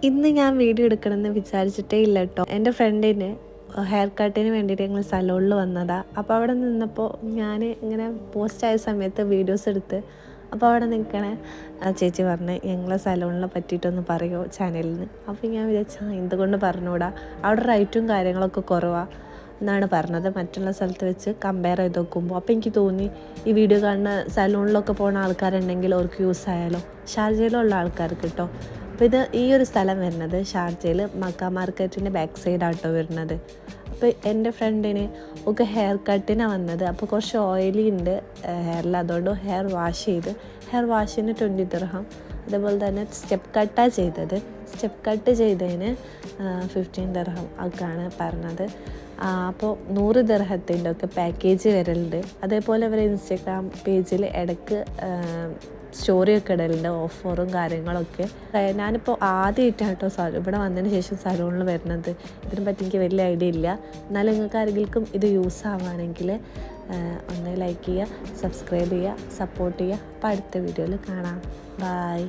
ഇന്ന് ഞാൻ വീഡിയോ എടുക്കണമെന്ന് വിചാരിച്ചിട്ടേ ഇല്ല കേട്ടോ. എൻ്റെ ഫ്രണ്ടിന് ഹെയർ കട്ടിന് വേണ്ടിയിട്ട് ഞങ്ങൾ സലൂണിൽ വന്നതാണ്. അപ്പോൾ അവിടെ നിന്നപ്പോൾ ഞാൻ ഇങ്ങനെ പോസ്റ്റായ സമയത്ത് വീഡിയോസ് എടുത്ത് അപ്പോൾ അവിടെ നിൽക്കണേ ചേച്ചി പറഞ്ഞ് ഞങ്ങളെ സലൂണിനെ പറ്റിയിട്ടൊന്ന് പറയുമോ ചാനലിൽ നിന്ന്. അപ്പോൾ ഞാൻ വിചാരിച്ചാൽ എന്തുകൊണ്ട് പറഞ്ഞുകൂടാ, അവിടെ റേറ്റും കാര്യങ്ങളൊക്കെ കുറവാണ് എന്നാണ് പറഞ്ഞത് മറ്റുള്ള സ്ഥലത്ത് വെച്ച് കമ്പയർ ചെയ്ത് നോക്കുമ്പോൾ. അപ്പോൾ എനിക്ക് തോന്നി ഈ വീഡിയോ കാണുന്ന സലൂണിലൊക്കെ പോകുന്ന ആൾക്കാരുണ്ടെങ്കിൽ അവർക്ക് യൂസ് ആയാലോ, ഷാർജയിലുള്ള ആൾക്കാർക്ക് കേട്ടോ. അപ്പോൾ ഇത് ഈ ഒരു സ്ഥലം വരുന്നത് ഷാർജയിൽ മക്ക മാർക്കറ്റിൻ്റെ ബാക്ക് സൈഡാട്ടോ വരുന്നത്. അപ്പോൾ എൻ്റെ ഫ്രണ്ടിന് ഒക്കെ ഹെയർ കട്ടിനാണ് വന്നത്. അപ്പോൾ കുറച്ച് ഓയിലി ഉണ്ട് ഹെയറിൽ, അതുകൊണ്ട് ഹെയർ വാഷ് ചെയ്ത് ഹെയർ വാഷിന് 20 ദിർഹം. അതേപോലെ തന്നെ സ്റ്റെപ്പ് കട്ടാണ് ചെയ്തത്. സ്റ്റെപ്പ് കട്ട് ചെയ്തതിന് 15 ദിർഹം ഒക്കെയാണ് പറഞ്ഞത്. അപ്പോൾ 100 ദിർഹത്തിൻ്റെ ഒക്കെ പാക്കേജ് വരലുണ്ട്. അതേപോലെ അവർ ഇൻസ്റ്റാഗ്രാം പേജിൽ ഇടയ്ക്ക് സ്റ്റോറിയൊക്കെ ഇടലുണ്ട്, ഓഫറും കാര്യങ്ങളൊക്കെ. ഞാനിപ്പോൾ ആദ്യമായിട്ടാണ് കേട്ടോ ഇവിടെ വന്നതിന് ശേഷം സലൂണിൽ വരുന്നത്. ഇതിനെപ്പറ്റി എനിക്ക് വലിയ ഐഡിയ ഇല്ല. എന്നാലും നിങ്ങൾക്ക് ആരെങ്കിലും ഇത് യൂസ് ആവുകയാണെങ്കിൽ ഒന്ന് ലൈക്ക് ചെയ്യുക, സബ്സ്ക്രൈബ് ചെയ്യുക, സപ്പോർട്ട് ചെയ്യുക. അപ്പോൾ അടുത്ത വീഡിയോയിൽ കാണാം. ബൈ.